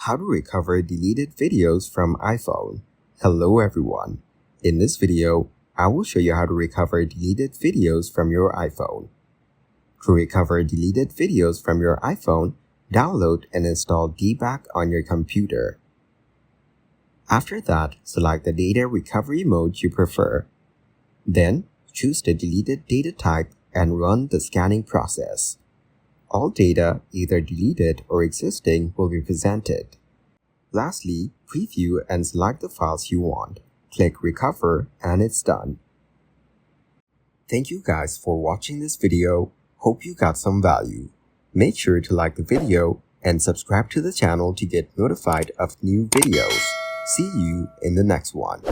How to recover deleted videos from iPhone. Hello everyone. In this video, I will show you how to recover deleted videos from your iPhone. To recover deleted videos from your iPhone, download and install Debug on your computer. After that, select the data recovery mode you prefer. Then, choose the deleted data type and run the scanning process. All data, either deleted or existing, will be presented. Lastly, preview and select the files you want. Click Recover and it's done. Thank you guys for watching this video. Hope you got some value. Make sure to like the video and subscribe to the channel to get notified of new videos. See you in the next one.